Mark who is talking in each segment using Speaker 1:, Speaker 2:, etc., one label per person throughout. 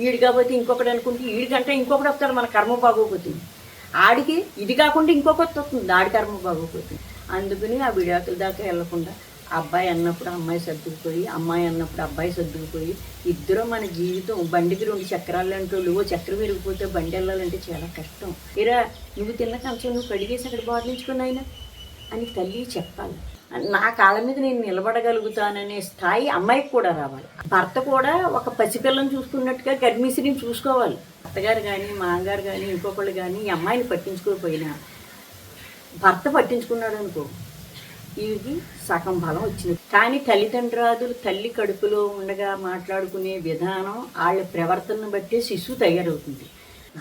Speaker 1: ఈడు కాకపోతే ఇంకొకటి అనుకుంటే ఈడికంటే ఇంకొకటి వస్తాడు, మన కర్మ బాగోపోతుంది. ఆడికి ఇది కాకుండా ఇంకొకటి వస్తుంది, ఆడి కర్మ బాగోపోతుంది. అందుకని ఆ విడాకుల దాకా వెళ్లకుండా అబ్బాయి అన్నప్పుడు అమ్మాయి సర్దుకుపోయి, అమ్మాయి అన్నప్పుడు అబ్బాయి సర్దుకుపోయి, ఇద్దరు మన జీవితం బండికి 2 చక్రాలు అంటూ ఓ చక్రం విరిగిపోతే బండి వెళ్ళాలంటే చాలా కష్టం. ఇరా నువ్వు తిన్న కంచం నువ్వు కడిగేసి అక్కడ బాటిలించుకుని అయినా అని తల్లి చెప్పాలి. నా కాళ్ళ మీద నేను నిలబడగలుగుతాననే స్థాయి అమ్మాయికి కూడా రావాలి. భర్త కూడా ఒక పసిపిల్లని చూసుకున్నట్టుగా గర్భిణీని చూసుకోవాలి. అత్తగారు కానీ మామగారు కానీ ఇంకొకళ్ళు కానీ ఈ అమ్మాయిని పట్టించుకోకపోయినా భర్త పట్టించుకున్నాడు అనుకో, వీరికి సగం బలం వచ్చింది. కానీ తల్లిదండ్రులు తల్లి కడుపులో ఉండగా మాట్లాడుకునే విధానం వాళ్ళ ప్రవర్తనను బట్టే శిశువు తయారవుతుంది.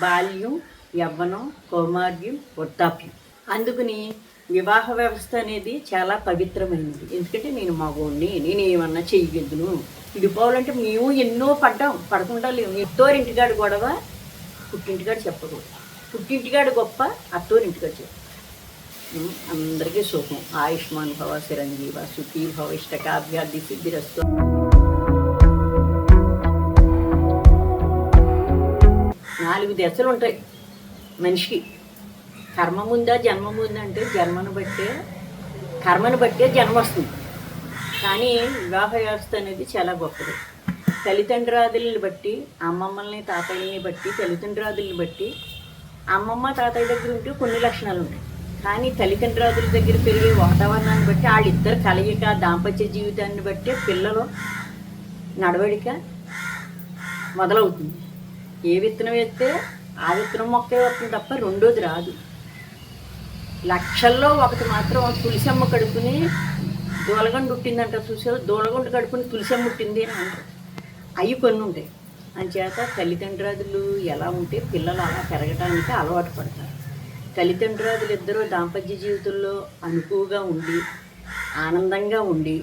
Speaker 1: బాల్యం, యవ్వనం, కౌమార్యం, వృద్ధాప్యం. అందుకని వివాహ వ్యవస్థ అనేది చాలా పవిత్రమైనది. ఎందుకంటే నేను మగోడిని, నేను ఏమన్నా చెయ్యగలను. విడిపోవాలంటే మేము ఎన్నో పడకుండా లేవు. అత్తోరింటికాడు గొడవ పుట్టింటికాడు చెప్పకూడదు, పుట్టింటికాడు గొప్ప అత్తోరింటికాడు చెప్పు. అందరికీ సుఖం. ఆయుష్మాన్ భవ, చిరంజీవ, సుఖీ భవ, ఇష్టకాభ్యాధి సిద్ధిరస్తు. 4 దశలు ఉంటాయి మనిషికి. కర్మ ముందా జన్మ ముందా అంటే కర్మను బట్టే జన్మ వస్తుంది. కానీ వివాహ వ్యవస్థ అనేది చాలా గొప్పది. తల్లిదండ్రులను బట్టి, అమ్మమ్మల్ని తాతయ్యని బట్టి, తల్లిదండ్రులను బట్టి అమ్మమ్మ తాతయ్య దగ్గర ఉంటే కొన్ని లక్షణాలు ఉంటాయి. కానీ తల్లిదండ్రుల దగ్గర పెరిగే వాతావరణాన్ని బట్టి, వాళ్ళిద్దరు కలయిక, దాంపత్య జీవితాన్ని బట్టి పిల్లలు నడవడిక మొదలవుతుంది. ఏ విత్తనం వేస్తే ఆ విత్తనం మొక్కే వస్తుంది తప్ప రెండోది రాదు. లక్షల్లో ఒకటి మాత్రం తులసమ్మ కడుపుని దూలగండు పుట్టిందంట. చూసావు, దూలగండు కడుపుని తులసమ్మ పుట్టింది అని అంటారు. అవి కొన్ని ఉంటాయి. అంచేత తల్లిదండ్రులు ఎలా ఉంటే పిల్లలు అలా పెరగడానికి అలవాటు పడతారు. తల్లిదండ్రులు ఇద్దరూ దాంపత్య జీవితంలో అనుకువగా ఉండి, ఆనందంగా ఉండి,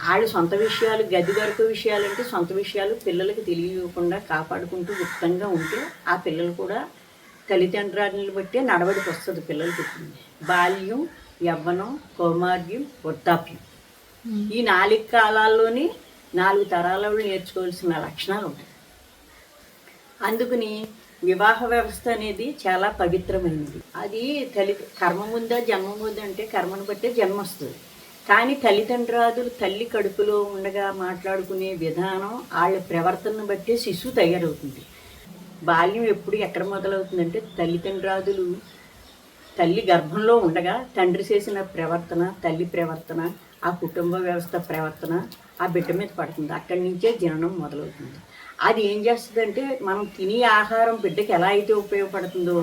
Speaker 1: వాళ్ళు సొంత విషయాలు, గది వరకు విషయాలంటే సొంత విషయాలు పిల్లలకి తెలియకుండా కాపాడుకుంటూ గుప్తంగా ఉంటే ఆ పిల్లలు కూడా తల్లిదండ్రులను బట్టే నడవడికి వస్తుంది పిల్లలకి. బాల్యం, యవ్వనం, కౌమార్యం, వృద్ధాప్యం. ఈ 4 కాలాల్లోని 4 తరాలలో నేర్చుకోవాల్సిన లక్షణాలు ఉంటాయి. అందుకని వివాహ వ్యవస్థ అనేది చాలా పవిత్రమైనది. అది కర్మ ముందా జన్మ ముందా అంటే కర్మను బట్టే జన్మ వస్తుంది. కానీ తల్లిదండ్రులు తల్లి కడుపులో ఉండగా మాట్లాడుకునే విధానం వాళ్ళ ప్రవర్తనను బట్టే శిశువు తయారవుతుంది. బాల్యం ఎప్పుడు ఎక్కడ మొదలవుతుందంటే తల్లిదండ్రులు తల్లి గర్భంలో ఉండగా తండ్రి చేసిన ప్రవర్తన, తల్లి ప్రవర్తన, ఆ కుటుంబ వ్యవస్థ ప్రవర్తన ఆ బిడ్డ మీద పడుతుంది. అక్కడి నుంచే జననం మొదలవుతుంది. అది ఏం చేస్తుందంటే మనం తినే ఆహారం బిడ్డకి ఎలా అయితే ఉపయోగపడుతుందో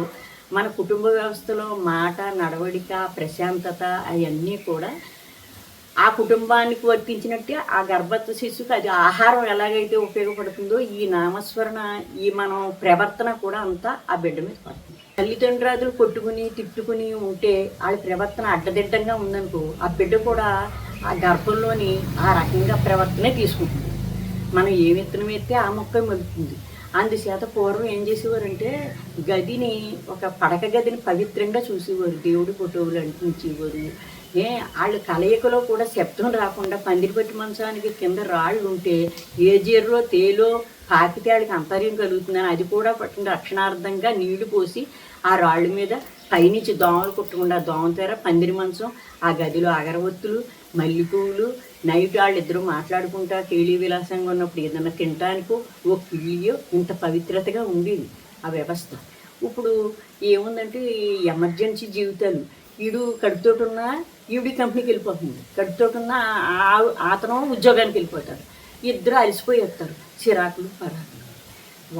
Speaker 1: మన కుటుంబ వ్యవస్థలో మాట, నడవడిక, ప్రశాంతత అవన్నీ కూడా ఆ కుటుంబానికి వర్తించినట్టే ఆ గర్భస్థ శిశువుకి అది ఆహారం ఎలాగైతే ఉపయోగపడుతుందో ఈ నామస్మరణ, ఈ మనం ప్రవర్తన కూడా అంతా ఆ బిడ్డ మీద పడుతుంది. తల్లిదండ్రులు కొట్టుకుని తిట్టుకుని ఉంటే వాళ్ళ ప్రవర్తన అడ్డదిడ్డంగా ఉందనుకో ఆ బిడ్డ కూడా ఆ గర్భంలోని ఆ రకంగా ప్రవర్తనే తీసుకుంటుంది. మనం ఏ విత్తనం వేస్తే ఆ మొక్క మొలుతుంది. అందుచేత పూర్వం ఏం చేసేవారంటే గదిని, ఒక పడక గదిని పవిత్రంగా చూసేవారు. దేవుడి ఫోటోలు అంటించేవారు. వాళ్ళు కలయికలో కూడా శబ్దం రాకుండా పందిరి పట్టి మంచానికి కింద రాళ్ళు ఉంటే ఏ జీరలో తేలో పాకితే వాళ్ళకి అంతర్యం కలుగుతుందని అది కూడా పట్టిన రక్షణార్థంగా నీళ్లు పోసి ఆ రాళ్ళ మీద పైనుంచి దోమలు కుట్టకుండా దోమ తెర, పందిరి మంచం, ఆ గదిలో అగరవత్తులు, మల్లెపూలు, నైట్ వాళ్ళిద్దరూ మాట్లాడుకుంటా కేళీ విలాసంగా ఉన్నప్పుడు ఏదన్నా తినటానికో ఓ కిళ్ళియో ఇంత పవిత్రతగా ఉండేది ఆ వ్యవస్థ. ఇప్పుడు ఏముందంటే ఎమర్జెన్సీ జీవితాలు. ఈడు కడుపుతోటున్నా ఈవిడి కంపెనీకి వెళ్ళిపోతుంది, కడుపుతోటున్నా అతను ఉద్యోగానికి వెళ్ళిపోతాడు. ఇద్దరు అలసిపోయేస్తారు. చిరాకులు, పరాకులు.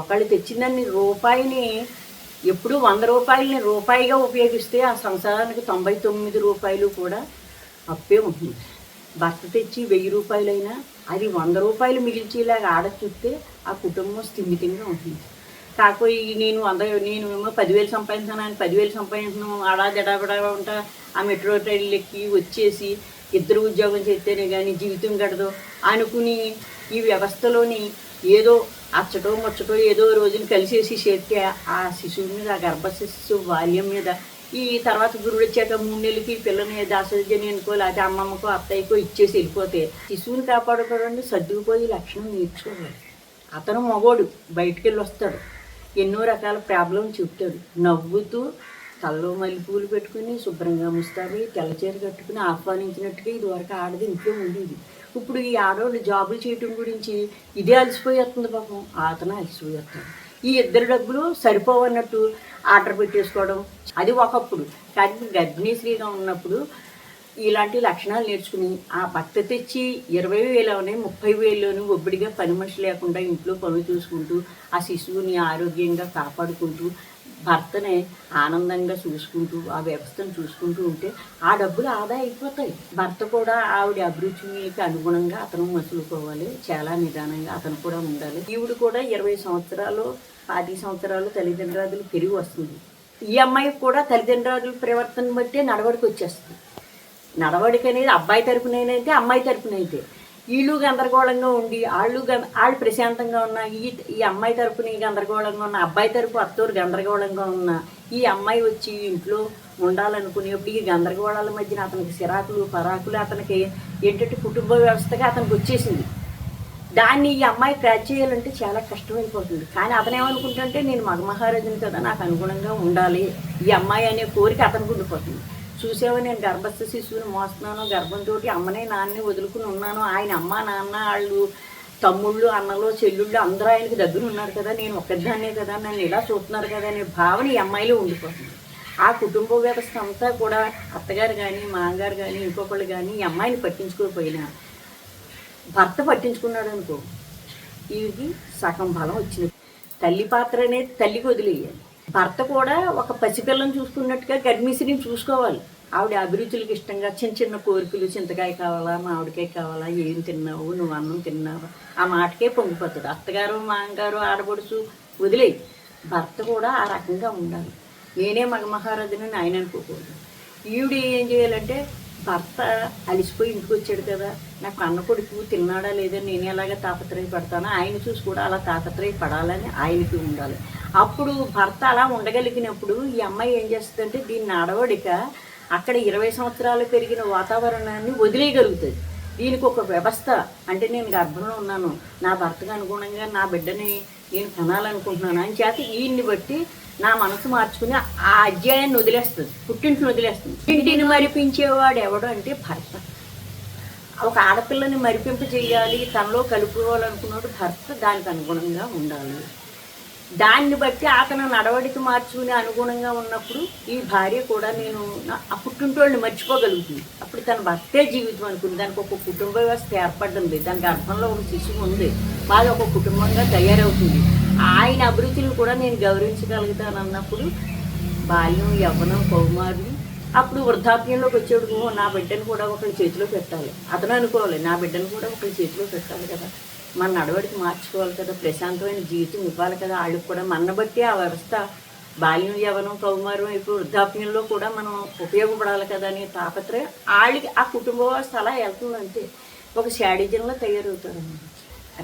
Speaker 1: ఒకళ్ళు తెచ్చిందని రూపాయిని ఎప్పుడు 100 రూపాయలని రూపాయిగా ఉపయోగిస్తే ఆ సంసారానికి 99 రూపాయలు కూడా అప్పే ఉంటుంది. భర్త తెచ్చి 1000 రూపాయలైనా అది 100 రూపాయలు మిగిల్చేలాగా ఆడ చూస్తే ఆ కుటుంబం స్థిమితంగా ఉంటుంది. కాకపోయి నేను 10,000 సంపాదించాను, 10,000 సంపాదించను, ఆడా జడాబడా ఉంటా, ఆ మెట్రో ట్రైన్లు ఎక్కి వచ్చేసి ఇద్దరు ఉద్యోగం చేస్తేనే కానీ జీవితం గడదు అనుకుని ఈ వ్యవస్థలోని ఏదో అచ్చటో ముచ్చటో ఏదో రోజుని కలిసేసి చేస్తే ఆ శిశువు మీద, ఆ గర్భస్థ శిశువు బాల్యం మీద ఈ తర్వాత గురుడు వచ్చాక 3 నెలలకి పిల్లని దాసజని అనుకో, లేకపోతే అమ్మమ్మకో అత్తయ్యకో ఇచ్చేసి వెళ్ళిపోతే శిశువుని కాపాడుకోవడానికి సర్దుకుపోయి లక్షణం నేర్చుకోవాలి. అతను మగోడు బయటికి వెళ్ళి వస్తాడు, ఎన్నో రకాల ప్రాబ్లం చెప్తాడు, నవ్వుతూ తలలో మల్లెపూలు పెట్టుకుని శుభ్రంగా ముస్తాబి తెల్లచీర కట్టుకుని ఆహ్వానించినట్టుగా ఇదివరకు ఆడది ఇంట్లో ఉండేది. ఇప్పుడు ఈ ఆడవాళ్ళు జాబులు చేయటం గురించి ఇదే అలసిపోయేస్తుంది పాపం, అతను అలసిపోయేస్తాడు. ఈ ఇద్దరు డబ్బులు సరిపోవన్నట్టు ఆర్డర్ పెట్టేసుకోవడం అది ఒకప్పుడు. కానీ గర్భిణీ స్త్రీగా ఉన్నప్పుడు ఇలాంటి లక్షణాలు నేర్చుకుని ఆ భర్త తెచ్చి 20,000 30,000 ఒబ్బడిగా పని మనిషి లేకుండా ఇంట్లో పనులు చూసుకుంటూ ఆ శిశువుని ఆరోగ్యంగా కాపాడుకుంటూ భర్తనే ఆనందంగా చూసుకుంటూ ఆ వ్యవస్థను చూసుకుంటూ ఉంటే ఆ డబ్బులు ఆదా అయిపోతాయి. భర్త కూడా ఆవిడ అభిరుచికి అనుగుణంగా అతను మసులుకోవాలి, చాలా నిదానంగా అతను కూడా ఉండాలి. ఈవిడ కూడా 20 సంవత్సరాలు 10 సంవత్సరాలు తల్లిదండ్రులు పెరిగి వస్తుంది. ఈ అమ్మాయికి కూడా తల్లిదండ్రుల ప్రవర్తన బట్టే నడవడికి వచ్చేస్తుంది. నడవడిక అనేది అబ్బాయి తరపునైతే అమ్మాయి తరపునైతే వీళ్ళు గందరగోళంగా ఉండి వాళ్ళు ప్రశాంతంగా ఉన్న ఈ అమ్మాయి తరపుని గందరగోళంగా ఉన్న అబ్బాయి తరపు అత్తోరు గందరగోళంగా ఉన్న ఈ అమ్మాయి వచ్చి ఇంట్లో ఉండాలనుకునేప్పుడు ఈ గందరగోళాల మధ్యన అతనికి సిరాకులు పరాకులు అతనికి ఏంటంటే కుటుంబ వ్యవస్థగా అతనికి వచ్చేసింది. దాన్ని ఈ అమ్మాయి క్రాచ్ చేయాలంటే చాలా కష్టమైపోతుంది. కానీ అతను ఏమనుకుంటుంటే నేను మగమహారాజుని కదా, నాకు అనుగుణంగా ఉండాలి ఈ అమ్మాయి అనే కోరిక అతనికి ఉండిపోతుంది. చూసావా, నేను గర్భస్థ శిశువుని మోస్తున్నాను, గర్భంతో అమ్మనే నాన్నని వదులుకుని ఉన్నాను, ఆయన అమ్మ నాన్న వాళ్ళు తమ్ముళ్ళు అన్నలు చెల్లుళ్ళు అందరూ ఆయనకి దగ్గర ఉన్నారు కదా, నేను ఒక్కదాన్నే కదా, నన్ను ఇలా చూస్తున్నారు కదా అనే భావన ఈ అమ్మాయిలో ఉండిపోతుంది. ఆ కుటుంబ వ్యవస్థ అంతా కూడా అత్తగారు కానీ మామగారు కానీ ఇంకొకళ్ళు కానీ ఈ అమ్మాయిని పట్టించుకోకపోయినా భర్త పట్టించుకున్నాడు అనుకో, వీరికి సగం బలం వచ్చినట్టు. తల్లి పాత్ర అనేది తల్లికి వదిలేయాలి. భర్త కూడా ఒక పసిపిల్లని చూసుకున్నట్టుగా గర్భిణీని చూసుకోవాలి. ఆవిడ అభిరుచులకు ఇష్టంగా చిన్న చిన్న కోరికలు, చింతకాయ కావాలా మామిడికాయ కావాలా, ఏం తిన్నావు, నువ్వు అన్నం తిన్నావా, ఆ మాటకే పొంగిపోతుంది. అత్తగారు మామగారు ఆడబడుచు వదిలేయి, భర్త కూడా ఆ రకంగా ఉండాలి. నేనే మగమహారాజుని ఆయన అనుకోకూడదు. ఈవిడ ఏం చేయాలంటే భర్త అలిసిపోయి ఇంటికి వచ్చాడు కదా, నాకు అన్న కొడుకు తిన్నాడా లేదా, నేను ఎలాగ తాపత్రయపడతానో ఆయన చూసి కూడా అలా తాపత్రయపడాలని ఆయనకి ఉండాలి. అప్పుడు భర్త అలా ఉండగలిగినప్పుడు ఈ అమ్మాయి ఏం చేస్తుందంటే దీన్ని నడవడిక అక్కడ 20 సంవత్సరాలు పెరిగిన వాతావరణాన్ని వదిలేయగలుగుతుంది. దీనికి ఒక వ్యవస్థ అంటే నేను గర్భంలో ఉన్నాను, నా భర్తకు అనుగుణంగా నా బిడ్డని నేను కనాలనుకుంటున్నాను అని చేత ఈయన్ని బట్టి నా మనసు మార్చుకుని ఆ అధ్యాయాన్ని వదిలేస్తుంది, పుట్టింటిని వదిలేస్తుంది. ఇంటిని మరిపించేవాడు ఎవడు అంటే భర్త. ఒక ఆడపిల్లని మరిపింప చేయాలి, తనలో కలుపుకోవాలనుకున్నాడు భర్త, దానికి అనుగుణంగా ఉండాలి. దాన్ని బట్టి అతను నడవడికి మార్చుకుని అనుగుణంగా ఉన్నప్పుడు ఈ భార్య కూడా నేను ఆ పుట్టింటోళ్ళని మర్చిపోగలుగుతుంది. అప్పుడు తన భర్తే జీవితం అనుకుంది. దానికి ఒక కుటుంబ వ్యవస్థ ఏర్పడింది, దానికి అర్థంలో ఒక శిశువు ఉంది, బాగా ఒక కుటుంబంగా తయారవుతుంది. ఆయన అభిరుచులు కూడా నేను గౌరవించగలుగుతాను అన్నప్పుడు బాల్యం యవ్వనం కౌమారి అప్పుడు వృద్ధాప్యంలోకి వచ్చేడు నా బిడ్డను కూడా ఒకరి చేతిలో పెట్టాలి. అతను అనుకోవాలి నా బిడ్డను కూడా ఒకరి చేతిలో పెట్టాలి కదా, మన నడవడికి మార్చుకోవాలి కదా, ప్రశాంతమైన జీవితం ఇవ్వాలి కదా, వాళ్ళకి కూడా మన బట్టి ఆ వ్యవస్థ బాల్యం యవ్వనం కౌమారం ఇప్పుడు వృద్ధాప్యంలో కూడా మనం ఉపయోగపడాలి కదా అనే తాపత్రయం వాళ్ళకి ఆ కుటుంబ వ్యవస్థ అలా వెళ్తుందంటే ఒక శాడిజంలో తయారవుతారు.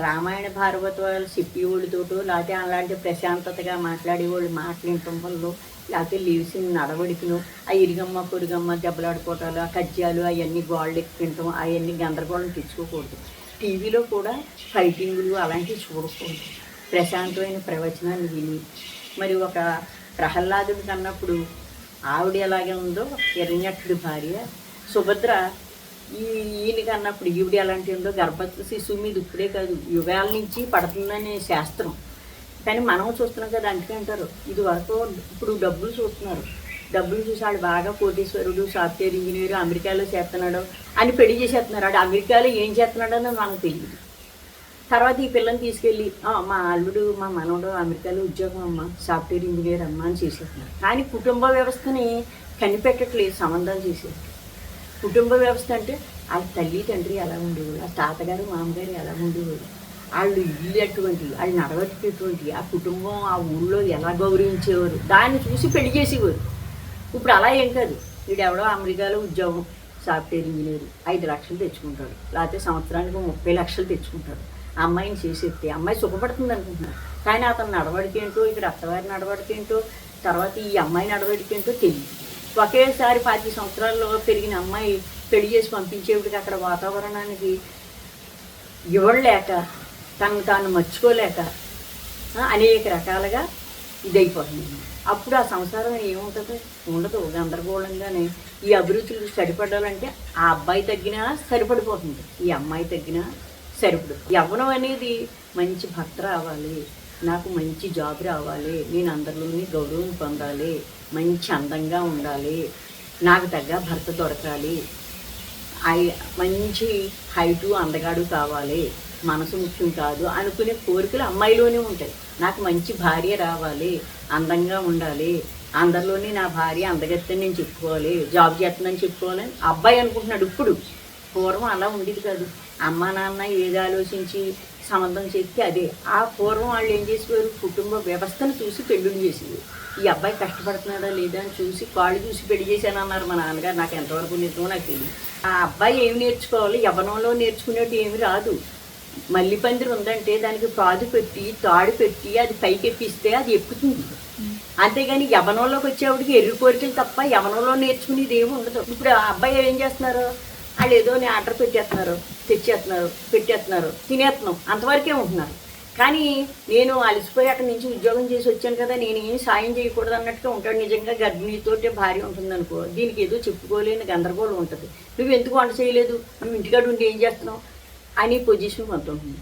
Speaker 1: రామాయణ భారవతాలు చెప్పేవాళ్ళతోటో లేకపోతే అలాంటి ప్రశాంతతగా మాట్లాడేవాళ్ళు మాట్లాడటం వల్ల లేకపోతే లీవ్స్ని నడవడికను ఆ ఇరిగమ్మ పొరిగమ్మ దెబ్బలాడుకోవటాలు ఆ కజ్జాలు అవన్నీ గోళ్ళు ఎక్కించడం అవన్నీ గందరగోళం తెచ్చుకోకూడదు. టీవీలో కూడా ఫైటింగులు అలాంటివి చూడకూడదు. ప్రశాంతమైన ప్రవచనాన్ని విని మరి ఒక ప్రహ్లాదుడికి అన్నప్పుడు ఆవిడ ఎలాగే ఉందో హిరణ్యాక్షుడి భార్య సుభద్ర ఈయనకి అన్నప్పుడు ఈవిడ ఎలాంటి ఉందో గర్భస్థ శిశువు మీద ఇప్పుడే కాదు యుగాల నుంచి పడుతుందనే శాస్త్రం. కానీ మనం చూస్తున్నాం కదా, అందుకే అంటారు ఇది వరకు ఇప్పుడు డబ్బులు చూస్తున్నారు, డబ్బులు చూసి వాడు బాగా కోటీశ్వరుడు సాఫ్ట్వేర్ ఇంజనీరు అమెరికాలో చేస్తున్నాడు అని పెళ్లి చేసేస్తున్నారు. వాడు అమెరికాలో ఏం చేస్తున్నాడో మనకు తెలియదు. తర్వాత ఈ పిల్లని తీసుకెళ్ళి మా అల్లుడు మా మనవడు అమెరికాలో ఉద్యోగం అమ్మ సాఫ్ట్వేర్ ఇంజనీర్ అమ్మ అని చేసేస్తున్నారు. కానీ కుటుంబ వ్యవస్థని కనిపెట్టట్లేదు, సంబంధాలు చేసేది. కుటుంబ వ్యవస్థ అంటే ఆ తల్లి తండ్రి ఎలా ఉండేవాడు, ఆ తాతగారు మామగారు ఎలా ఉండేవాడు, వాళ్ళు ఇల్లు ఎటువంటి, వాళ్ళు నడవటువంటి, ఆ కుటుంబం ఆ ఊళ్ళో ఎలా గౌరవించేవారు, దాన్ని చూసి పెళ్లి చేసేవారు. ఇప్పుడు అలా ఏం కాదు, వీడెవడో అమెరికాలో ఉద్యోగం సాఫ్ట్వేర్ ఇంజనీర్ 5 లక్షలు తెచ్చుకుంటాడు, లేకపోతే సంవత్సరానికి 30 లక్షలు తెచ్చుకుంటాడు. ఆ అమ్మాయిని చేసేస్తే అమ్మాయి సుఖపడుతుంది అనుకుంటున్నారు. కానీ అతను నడవడికేంటో ఇక్కడ అత్తవారి నడవడికేంటో తర్వాత ఈ అమ్మాయి నడవడికేంటో తెలియదు. ఒకేసారి 10 సంవత్సరాల్లో పెరిగిన అమ్మాయి పెళ్లి చేసి పంపించేవాడికి అక్కడ వాతావరణానికి ఇవ్వలేక తను తాను మర్చుకోలేక అనేక రకాలుగా ఇదైపోతుంది. అప్పుడు ఆ సంసారం ఏముంటుంది? ఉండదు. గందరగోళంగానే ఈ అభిరుచులు సరిపడాలంటే ఆ అబ్బాయి తగ్గినా సరిపడిపోతుంది, ఈ అమ్మాయి తగ్గినా సరిపడు. యవ్వనం అనేది మంచి భర్త రావాలి, నాకు మంచి జాబ్ రావాలి, నేను అందరిలోని గౌరవం పొందాలి, మంచి అందంగా ఉండాలి, నాకు తగ్గ భర్త దొరకాలి, మంచి హైటు అందగాడు కావాలి, మనసు ముఖ్యం కాదు అనుకునే కోరికలు అమ్మాయిలోనే ఉంటాయి. నాకు మంచి భార్య రావాలి, అందంగా ఉండాలి, అందరిలోనే నా భార్య అందగత్తని నేను చెప్పుకోవాలి, జాబ్ చేస్తుందని చెప్పుకోవాలని అబ్బాయి అనుకుంటున్నాడు. ఇప్పుడు పూర్వం అలా ఉండేది కాదు. అమ్మ నాన్న ఏది ఆలోచించి సంబంధం చెప్తే అదే. ఆ పూర్వం వాళ్ళు ఏం చేసేవారు? కుటుంబ వ్యవస్థను చూసి పెళ్ళిళ్ళు చేసేవారు. ఈ అబ్బాయి కష్టపడుతున్నాడా లేదా అని చూసి కాళ్ళు చూసి పెళ్లి చేశానన్నారు మా నాన్నగారు. నాకు ఎంతవరకు నిజమో నాకు తెలియదు. ఆ అబ్బాయి ఏమి నేర్చుకోవాలి? యవ్వనంలో నేర్చుకునేట్టు ఏమి రాదు. మల్లి పందిరి ఉందంటే దానికి పాదు పెట్టి తాడు పెట్టి అది పైకి ఎప్పిస్తే అది ఎక్కుతుంది. అంతేగాని యవ్వనంలోకి వచ్చేవాడికి ఎర్రి కోరికలు తప్ప యవ్వనంలో నేర్చుకునేది ఏమి ఉండదు. ఇప్పుడు ఆ అబ్బాయి ఏం చేస్తున్నారు? వాళ్ళు ఏదో ఆర్డర్ తెచ్చేస్తున్నారు, పెట్టేస్తున్నారు, తినేస్తున్నాం, అంతవరకే ఉంటున్నారు. కానీ నేను అలసిపోయి అక్కడి నుంచి ఉద్యోగం చేసి వచ్చాను కదా, నేను ఏం సాయం చేయకూడదు అన్నట్టుగా ఉంటాడు. నిజంగా గర్భిణీతోటే భార్య ఉంటుంది అనుకో, దీనికి ఏదో చెప్పుకోలేని గందరగోళం ఉంటుంది. నువ్వు ఎందుకు వంట చేయలేదు, నువ్వు ఇంటికాడ ఉండి ఏం చేస్తున్నావు అని పొజిషన్ కొంత ఉంటుంది.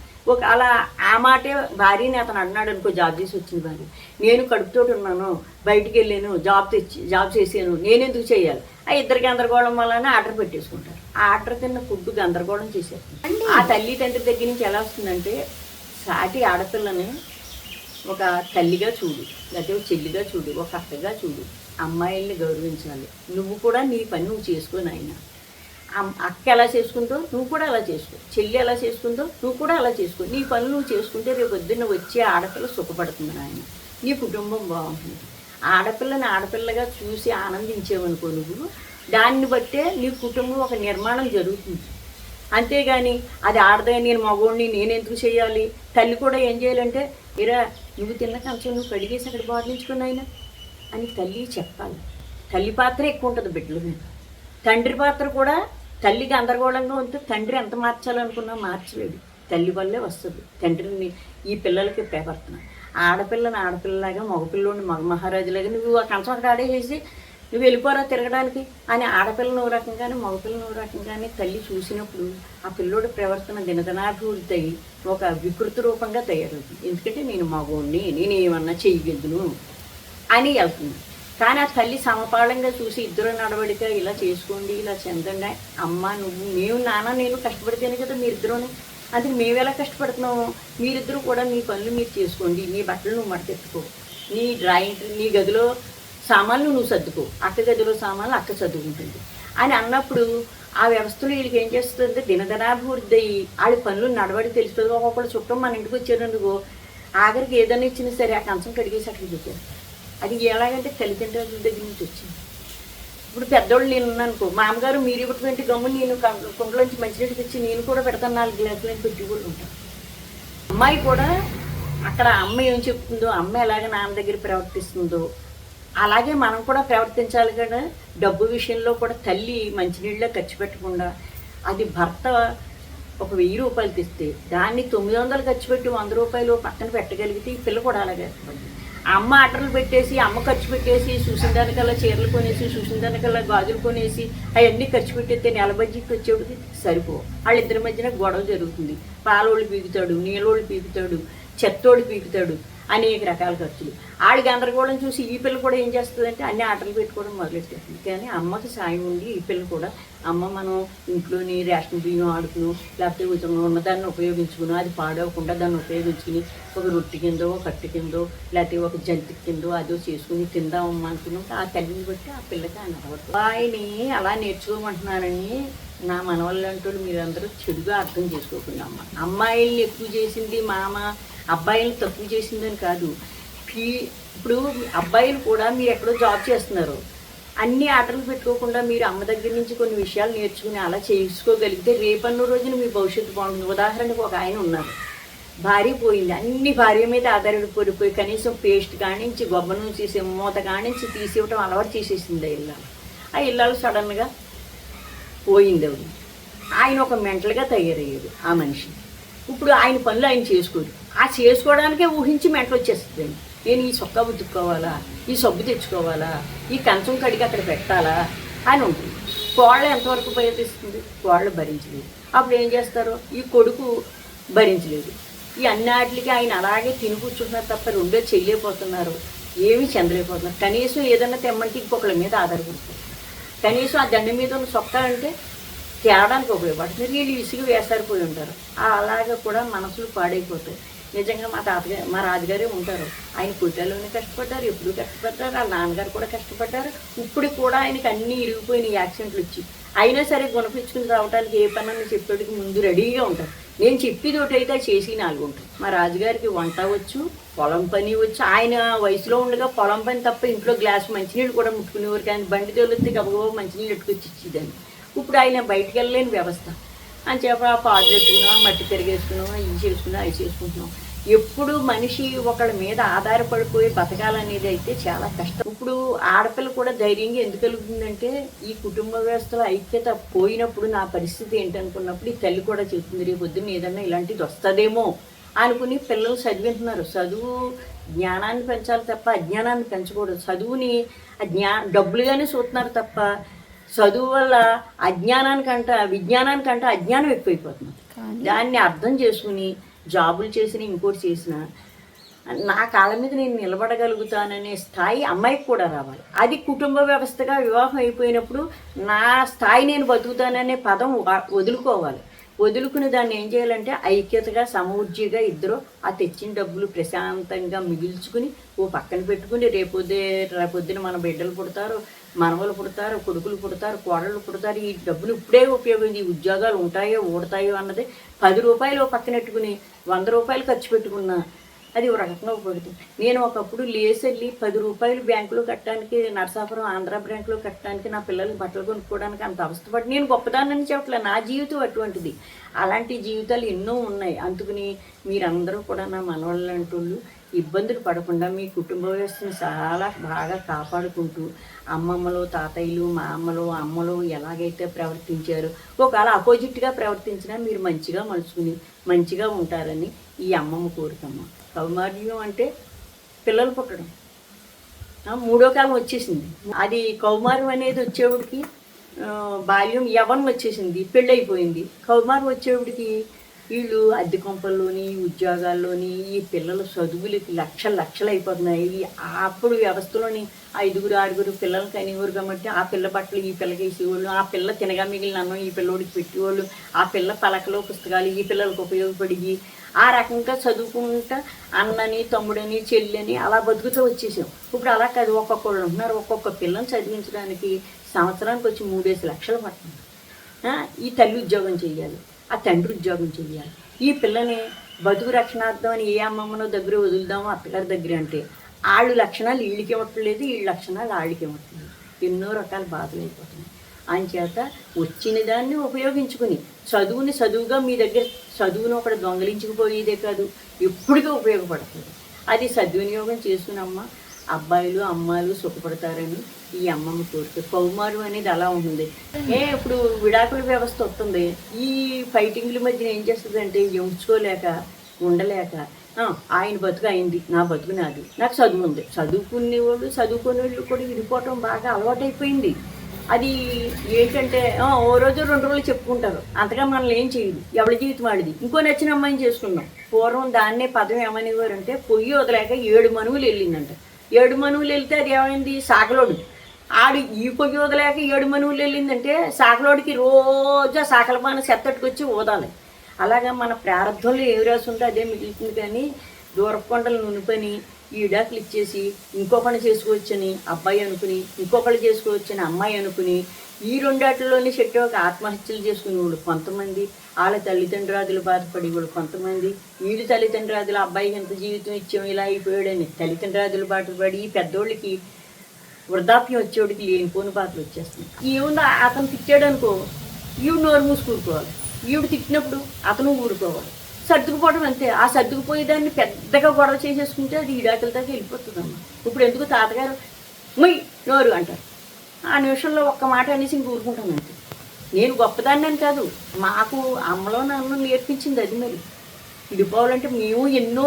Speaker 1: అలా ఆ మాటే భార్యని అతను అన్నాడు అనుకో, జాబ్ చేసి వచ్చిన భార్య, నేను కడుపుతోటి ఉన్నాను, బయటికి వెళ్ళాను, జాబ్ చేసాను, నేను ఎందుకు చేయాలి? ఆ ఇద్దరికి గందరగోళం వల్లనే ఆర్డర్ పెట్టేసుకుంటారు. ఆ ఆర్డర్ తిన్న ఫుడ్ గందరగోళం చేశారు. ఆ తల్లి తండ్రి దగ్గర నుంచి ఎలా వస్తుందంటే, సాటి ఆడపిల్లని ఒక తల్లిగా చూడు, లేకపోతే ఒక చెల్లిగా చూడు, ఒక అక్కగా చూడు, అమ్మాయిల్ని గౌరవించాలి. నువ్వు కూడా నీ పని నువ్వు చేసుకొని ఆయన అక్క ఎలా చేసుకుందో నువ్వు కూడా అలా చేసుకో, చెల్లి ఎలా చేసుకుందో నువ్వు కూడా అలా చేసుకో. నీ పనులు నువ్వు చేసుకుంటే రేపు పొద్దున్న వచ్చే ఆడపిల్ల సుఖపడుతుంది ఆయన, నీ కుటుంబం బాగుంటుంది. ఆడపిల్లని ఆడపిల్లగా చూసి ఆనందించేవనుకో నువ్వు, దాన్ని బట్టే నీ కుటుంబం ఒక నిర్మాణం జరుగుతుంది. అంతేగాని అది ఆడదే, నేను మగోడిని, నేను ఎందుకు చేయాలి? తల్లి కూడా ఏం చేయాలంటే, ఇరా నువ్వు తిన్న కంచం నువ్వు కడిగేసి అక్కడ బాధించుకుని ఆయన అని తల్లి చెప్పాలి. తల్లి పాత్ర ఎక్కువ ఉంటుంది బిడ్డల మీద. తండ్రి పాత్ర కూడా తల్లి గందరగోళంగా ఉంటే తండ్రి ఎంత మార్చాలనుకున్నా మార్చలేడు. తల్లి వల్లే వస్తుంది. తండ్రిని ఈ పిల్లలకి ప్రవర్తన. ఆడపిల్లని ఆడపిల్లలాగా, మగపిల్లోని మగ మహారాజులాగా నువ్వు ఆ కంచం అక్కడ ఆడేసేసి నువ్వు వెళ్ళిపోరా తిరగడానికి అని ఆడపిల్లని ఓ రకంగానే మగపిల్లని ఓ రకంగానే తల్లి చూసినప్పుడు ఆ పిల్లోడి ప్రవర్తన దినదినాభివృద్ధి అయ్యి ఒక వికృతి రూపంగా తయారవుతుంది. ఎందుకంటే నేను మగోడిని, నేను ఏమన్నా చెయ్యగలను అని వెళ్తుంది. కానీ ఆ తల్లి సమపాళంగా చూసి ఇద్దరు నడవడిక ఇలా చేసుకోండి, ఇలా చెందండి, అమ్మ నువ్వు మేము నాన్న నేను కష్టపడితేనే కదా మీరిద్దరూనే, అందుకే మేము ఎలా కష్టపడుతున్నాము, మీరిద్దరూ కూడా మీ పనులు మీరు చేసుకోండి, నీ బట్టలు నువ్వు మడతెత్తుకో, నీ గదిలో సామాన్లు నువ్వు సర్దుకో, అక్క గదిలో సామాన్లు అక్క సర్దుకుంటుంది అని అన్నప్పుడు ఆ వ్యవస్థలో వీళ్ళకి ఏం చేస్తుందంటే దినదినాభివృద్ధి అయ్యి వాళ్ళ పనులు నడవడి తెలుస్తుంది. ఒక్కొక్కళ్ళు చుట్టం మన ఇంటికి వచ్చారనుకో, ఆఖరికి ఏదైనా ఇచ్చినా సరే ఆ కంచం కడిగేసి అక్కడికి వచ్చారు. అది ఎలాగంటే తల్లిదండ్రుల దగ్గర నుంచి వచ్చింది. ఇప్పుడు పెద్దోళ్ళు నేను ఉన్నానుకో, మా అమ్మగారు మీరు ఇవ్వటువంటి గమ్ము నేను కుండలోంచి మంచినీళ్ళు తెచ్చి నేను కూడా పెడతాను, 4 గ్లాసులు పెట్టి కూడా ఉంటాను. అమ్మాయి కూడా అక్కడ అమ్మ ఏం చెప్తుందో, అమ్మ ఎలాగ నాన్న దగ్గర ప్రవర్తిస్తుందో అలాగే మనం కూడా ప్రవర్తించాలి కదా. డబ్బు విషయంలో కూడా తల్లి మంచినీళ్ళ ఖర్చు పెట్టకుండా, అది భర్త ఒక 1000 రూపాయలు తెస్తే దాన్ని 900 ఖర్చు పెట్టి 100 రూపాయలు పక్కన పెట్టగలిగితే ఈ పిల్ల కూడా అలాగే. అమ్మ ఆర్డర్లు పెట్టేసి, అమ్మ ఖర్చు పెట్టేసి, చూసిన దానికల్లా చీరలు కొనేసి, చూసిన దానికల్లా గాజులు కొనేసి అవన్నీ ఖర్చు పెట్టేస్తే నెల బడ్జెట్ వచ్చేవాడికి సరిపో. వాళ్ళిద్దరి మధ్యన గొడవ జరుగుతుంది. పాలోళ్ళు పీకుతాడు, నీళ్ళోళ్ళు పీకుతాడు, చెత్తోడు పీకుతాడు, అనేక రకాల ఖర్చులు. ఆడి గందరగోళం చూసి ఈ పిల్ల కూడా ఏం చేస్తుందంటే అన్ని ఆటలు పెట్టుకోవడం మొదలెట్టేస్తుంది. కానీ అమ్మకి సాయం ఉండి ఈ పిల్ల కూడా, అమ్మ మనం ఇంట్లోని రేషన్ బియ్యం ఆడుకును, లేకపోతే ఉన్నదాన్ని ఉపయోగించుకుని అది పాడవకుండా దాన్ని ఉపయోగించుకుని ఒక రొట్టె కిందో, ఒక కట్టు కిందో, లేకపోతే ఒక జంతి కిందో అదో చేసుకుని తిందామమ్మా అనుకున్నాం. ఆ తల్లిని బట్టి ఆ పిల్లకి అనవద్దు. అబ్బాయిని అలా నేర్చుకోమంటున్నానని నా మనవళ్ళంటూ మీరందరూ చెడుగా అర్థం చేసుకోకుండా, అమ్మాయిల్ని ఎక్కువ చేసింది మామ, అబ్బాయిలను తక్కువ చేసిందని కాదు. ఇప్పుడు అబ్బాయిలు కూడా మీరు ఎక్కడో జాబ్ చేస్తున్నారు, అన్ని ఆర్డర్లు పెట్టుకోకుండా మీరు అమ్మ దగ్గర నుంచి కొన్ని విషయాలు నేర్చుకుని అలా చేసుకోగలిగితే రేపన్న రోజున మీ భవిష్యత్తు బాగుంటుంది. ఉదాహరణకు ఒక ఆయన ఉన్నారు, భార్య పోయింది, అన్ని భార్య మీద ఆధారపడిపోయి కనీసం పేస్ట్ కానించి గొబ్బను తీసే మూత కానించి తీసేయటం అలవాటు చేసేసింది ఆ ఇల్లాలు. ఆ ఇల్లాలు సడన్గా పోయింది. ఆయన ఒక మెంటల్గా తయారయ్యాడు ఆ మనిషి. ఇప్పుడు ఆయన పనులు ఆయన చేసుకోరు. ఆ చేసుకోవడానికే ఊహించి మెంటలు వచ్చేస్తుందండి. నేను ఈ సొక్కా ఉతుక్కోవాలా, ఈ సబ్బు తెచ్చుకోవాలా, ఈ కంచం కడిగి అక్కడ పెట్టాలా అని ఉంటుంది. కోళ్ళ ఎంతవరకు ప్రయత్నిస్తుంది? కోళ్ళు భరించలేదు. అప్పుడు ఏం చేస్తారు? ఈ కొడుకు భరించలేదు. ఈ అన్నిటికి ఆయన అలాగే తిని కూర్చుంటున్నారు తప్ప రెండో చేయలేకపోతున్నారు, ఏమీ చెందలేకపోతున్నారు. కనీసం ఏదన్నా తెమ్మంటే ఇంకొకళ్ళ మీద ఆధారపడుతుంది. కనీసం ఆ దండ మీద ఉన్న సొక్కా అంటే తేడానికి ఉపయోగపడుతుంది. వీళ్ళు విసిగి వేసారిపోయి ఉంటారు. అలాగా కూడా మనసులు పాడైపోతాయి. నిజంగా మా రాజుగారే ఉంటారు. ఆయన పుట్టాలోనే కష్టపడ్డారు, ఎప్పుడు కష్టపడ్డారు. వాళ్ళ నాన్నగారు కూడా కష్టపడ్డారు. ఇప్పుడు కూడా ఆయనకి అన్నీ ఇరిగిపోయిన యాక్సిడెంట్లు వచ్చి అయినా సరే గుణపించుకుని రావడానికి ఏ పనని చెప్పేటికి ముందు రెడీగా ఉంటారు. నేను చెప్పేది ఒకటి అయితే చేసి 4 ఉంటాయి. మా రాజుగారికి వంట వచ్చు, పొలం పని వచ్చు. ఆయన వయసులో ఉండగా పొలం పని తప్ప ఇంట్లో గ్లాసు మంచినీళ్ళు కూడా ముట్టుకునేవారు. కానీ బండి తోలితే గబగబా మంచినీళ్ళు ఎట్టుకొచ్చి ఇచ్చేదాన్ని. ఇప్పుడు ఆయన బయటికి వెళ్ళలేని వ్యవస్థ అని చెప్పి ఆ పాలు పెట్టుకున్నాం, మట్టి తిరిగేసుకున్నాం, ఇవి చేసుకున్నాం, అవి చేసుకుంటున్నాం. ఎప్పుడు మనిషి ఒకళ్ళ మీద ఆధారపడిపోయి బతకాలనేది అయితే చాలా కష్టం. ఇప్పుడు ఆడపిల్ల కూడా ధైర్యంగా ఎందుకు కలుగుతుందంటే ఈ కుటుంబ వ్యవస్థలో ఐక్యత పోయినప్పుడు నా పరిస్థితి ఏంటనుకున్నప్పుడు ఈ తల్లి కూడా చెప్తుంది, రేపు పొద్దున్న ఏదన్నా ఇలాంటిది వస్తుందేమో అనుకుని పిల్లలు చదివింటున్నారు. చదువు జ్ఞానాన్ని పెంచాలి తప్ప అజ్ఞానాన్ని పెంచకూడదు. చదువుని డబ్బులుగానే చూస్తున్నారు తప్ప చదువు వల్ల విజ్ఞానానికంటే అజ్ఞానం ఎక్కువైపోతుంది. దాన్ని అర్థం చేసుకుని జాబులు చేసిన ఇంకోటి చేసిన నా కాళ్ళ మీద నేను నిలబడగలుగుతాననే స్థాయి అమ్మాయికి కూడా రావాలి. అది కుటుంబ వ్యవస్థగా వివాహం అయిపోయినప్పుడు నా స్థాయి నేను బతుకుతాననే పదం వదులుకోవాలి. వదులుకుని దాన్ని ఏం చేయాలంటే ఐక్యతగా సమూర్జిగా ఇద్దరు ఆ తెచ్చిన డబ్బులు ప్రశాంతంగా మిగిల్చుకుని ఓ పక్కన పెట్టుకుని రేపొద్దున మన బిడ్డలు పుడతారు, మనవలు పుడతారు, కొడుకులు పుడతారు, కోడళ్ళు పుడతారు. ఈ డబ్బులు ఇప్పుడే ఉపయోగించి ఉద్యోగాలు ఉంటాయో ఊడతాయో అన్నది 10 రూపాయలు పక్కనెట్టుకుని 100 రూపాయలు ఖర్చు పెట్టుకున్నా అది ఒక రకంగా ఉపయోగపడుతుంది. నేను ఒకప్పుడు లేసెళ్ళి 10 రూపాయలు బ్యాంకులో కట్టడానికి, నరసాపురం ఆంధ్ర బ్యాంకులో కట్టడానికి, నా పిల్లలకి బట్టలు కొనుక్కోవడానికి అంత అవస్థపడి నేను గొప్పదానని చెప్పట్లేదు. నా జీవితం అటువంటిది. అలాంటి జీవితాలు ఎన్నో ఉన్నాయి. అందుకని మీరందరూ కూడా నా మనవాళ్ళంటోళ్ళు ఇబ్బందులు పడకుండా మీ కుటుంబ వ్యవస్థను చాలా బాగా కాపాడుకుంటూ అమ్మమ్మలు, తాతయ్యలు, మా అమ్మలు ఎలాగైతే ప్రవర్తించారో ఒకవేళ అపోజిట్గా ప్రవర్తించినా మీరు మంచిగా మలుచుకుని మంచిగా ఉంటారని ఈ అమ్మమ్మ కోరుకమ్మ. కౌమార్యం అంటే పిల్లలు పుట్టడం. 3వ కాలం వచ్చేసింది. అది కౌమారం అనేది వచ్చేవాడికి బాల్యం యవ్వనం వచ్చేసింది, పెళ్ళైపోయింది. కౌమారం వచ్చేవాడికి వీళ్ళు అద్దె కొంపల్లోని ఉద్యోగాల్లోని ఈ పిల్లల చదువులకి లక్షలు అయిపోతున్నాయి. అప్పుడు వ్యవస్థలోని 5-6 పిల్లలు కనేవారు కాబట్టి ఆ పిల్ల బట్టలు ఈ పిల్లకి వేసేవాళ్ళు, ఆ పిల్ల తినగా మిగిలిన అన్నం ఈ పిల్లోడికి పెట్టేవాళ్ళు, ఆ పిల్ల పలకలో పుస్తకాలు ఈ పిల్లలకు ఉపయోగపడి ఆ రకంగా చదువుకుంటా అన్నని, తమ్ముడని, చెల్లని అలా బతుకుతూ వచ్చేసాం. ఇప్పుడు అలా కాదు, ఒక్కొక్కళ్ళు ఉంటున్నారు. ఒక్కొక్క పిల్లని చదివించడానికి సంవత్సరానికి వచ్చి 3-5 లక్షలు పడుతుంది. ఈ తల్లి ఉద్యోగం చెయ్యాలి, ఆ తండ్రి ఉద్యోగం చెయ్యాలి. ఈ పిల్లని బతుకు రక్షణార్థం అని ఏ అమ్మమ్మనో దగ్గర వదులుదామో అత్తగారి దగ్గర అంటే వాళ్ళు లక్షణాలు వీళ్ళకి ఇవ్వట్లేదు, వీళ్ళ లక్షణాలు వాళ్ళకి ఇవ్వట్లేదు. ఎన్నో రకాల బాధలు అయిపోతున్నాయి. అంచేత వచ్చిన దాన్ని ఉపయోగించుకుని చదువుగా మీ దగ్గర చదువును ఒకటి దొంగలించుకుపోయేదే కాదు, ఎప్పటికీ ఉపయోగపడుతుంది. అది సద్వినియోగం చేసుకునమ్మ అబ్బాయిలు అమ్మాయిలు సుఖపడతారని ఈ అమ్మమ్మ కోరిక. కౌమారం అనేది అలా ఉంటుంది. ఇప్పుడు విడాకుల వ్యవస్థ వస్తుంది. ఈ ఫైటింగ్ల మధ్యన ఏం చేస్తుందంటే ఎంచుకోలేక ఉండలేక ఆయన బతుకు అయింది, నా బతుకు నాది, నాకు చదువు ఉంది. చదువుకునే వాళ్ళు కూడా విడిపోవటం బాగా అలవాటైపోయింది. అది ఏంటంటే ఓ రోజు 2 రోజులు చెప్పుకుంటారు, అంతగా మనల్ని ఏం చేయదు, ఎవరి జీవితం వాడిది, ఇంకో నచ్చిన అమ్మాయిని చేసుకున్నాం. పూర్వం దాన్నే పదం ఏమనేవారంటే పొయ్యి వదలేక 7 మనువులు వెళ్ళిందంట. 7 మనువులు వెళ్తే అది ఏమైంది, సాకలోడు. ఈ పొయ్యి వదలేక 7 మనువులు వెళ్ళిందంటే సాకలోడికి రోజు సాకలపాన చెత్తట్టుకొచ్చి ఊదాలి. అలాగా మన ప్రారంభంలో ఏమి రాసి ఉంటే అదే మిగులుతుంది. కానీ దూరపు కొండలు నునిపని ఈ విడాకులు ఇచ్చేసి ఇంకొకరిని చేసుకోవచ్చని అబ్బాయి అనుకుని, ఇంకొకళ్ళు చేసుకోవచ్చని అమ్మాయి అనుకుని, ఈ రెండాటిలోనే ఒక ఆత్మహత్యలు చేసుకునేవాడు కొంతమంది, వాళ్ళ తల్లిదండ్రులు బాధపడేవాడు కొంతమంది, వీడి తల్లిదండ్రులు అబ్బాయికి ఎంత జీవితం ఇచ్చాం ఇలా అయిపోయాడని తల్లిదండ్రులు బాధపడి, ఈ పెద్దోళ్ళకి వృద్ధాప్యం వచ్చేవాడికి లేనిపోని బాధలు వచ్చేస్తున్నాయి. ఏముందో అతను తిట్టాడు అనుకో, ఈవిడ నోరు మూసుకూరుకోవాలి, ఈవిడ తిట్టినప్పుడు అతను ఊరుకోవాలి. సర్దుకుపోవడం అంతే. ఆ సర్దుకుపోయేదాన్ని పెద్దగా గొడవ చేసేసుకుంటే అది ఈడాకల దాకా వెళ్ళిపోతుందమ్మా. ఇప్పుడు ఎందుకు తాతగారు మొయ్ నోరు అంటారు, ఆ నిమిషంలో ఒక్క మాట అనేసి ఇంక ఊరుకుంటాను అంతే. నేను గొప్పదాన్ని అని కాదు, మాకు అమ్మలో నాన్న నేర్పించింది అది. మరి విడిపోవాలంటే మేము ఎన్నో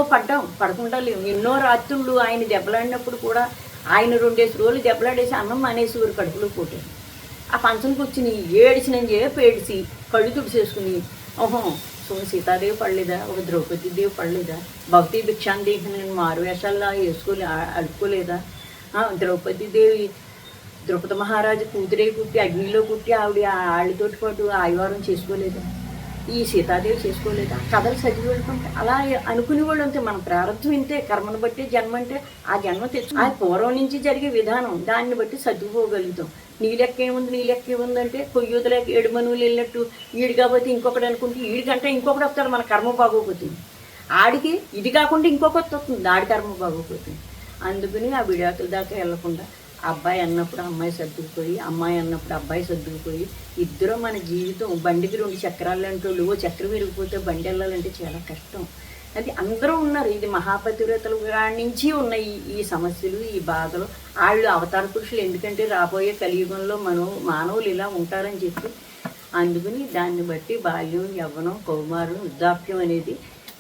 Speaker 1: పడకుండా లేము. ఎన్నో రాత్రుళ్ళు ఆయన దెబ్బలాడినప్పుడు కూడా ఆయన 2 రోజులు దెబ్బలాడేసి అన్నం మానేసేవారు కడుపులో పోటారు. ఆ పంచం కూర్చుని ఏడిచినని చెప్పి ఏడిచి కళ్ళు తుడిచేసుకుని ఓహో సీతాదేవి పడలేదా, ఒక ద్రౌపదీదేవి పడలేదా, భక్తి భిక్షాందేవి నేను మారు వేషాల్లో అడుక్కోలేదా, ద్రౌపదీదేవి ద్రౌపది మహారాజు కూతురే పుట్టి అగ్నిలో పుట్టి ఆవిడ ఆళ్ళతోటి పాటు ఆయువారం చేసుకోలేదా, ఈ సీతాదేవి చేసుకోలేదా, కథలు చదివి వెళ్ళుకుంటే అలా అనుకునేవాళ్ళు. అంతే మన ప్రారంభం ఇంతే, కర్మను బట్టి జన్మ అంటే ఆ జన్మ తెచ్చు ఆ పూర్వం నుంచి జరిగే విధానం, దాన్ని బట్టి చదువుకోగలుగుతాం. నీ లెక్క ఏముందంటే కొయ్యూతలేక 7 మనువులు వెళ్ళినట్టు ఈడు కాబట్టి ఇంకొకటి అనుకుంటే ఈడికంటే ఇంకొకటి వస్తాడు, మన కర్మ బాగోపోతుంది. ఆడికి ఇది కాకుండా ఇంకొకటి వస్తుంది, ఆడి కర్మ బాగోపోతుంది. అందుకని ఆ విడాకుల దాకా వెళ్లకుండా అబ్బాయి అన్నప్పుడు అమ్మాయి సర్దుకుపోయి, అమ్మాయి అన్నప్పుడు అబ్బాయి సర్దుకుపోయి, ఇద్దరు మన జీవితం బండికి 2 చక్రాలు అంటే ఓ చక్రం విరిగిపోతే బండి వెళ్ళాలంటే చాలా కష్టం. అది అందరూ ఉన్నారు. ఇది మహాపతివ్రతల నుంచి ఉన్నాయి ఈ సమస్యలు, ఈ బాధలు. వాళ్ళు అవతార పురుషులు, ఎందుకంటే రాబోయే కలియుగంలో మానవులు ఇలా ఉంటారని చెప్పి. అందుకని దాన్ని బట్టి బాల్యం, యవ్వనం, కౌమారం, వృద్ధాప్యం అనేది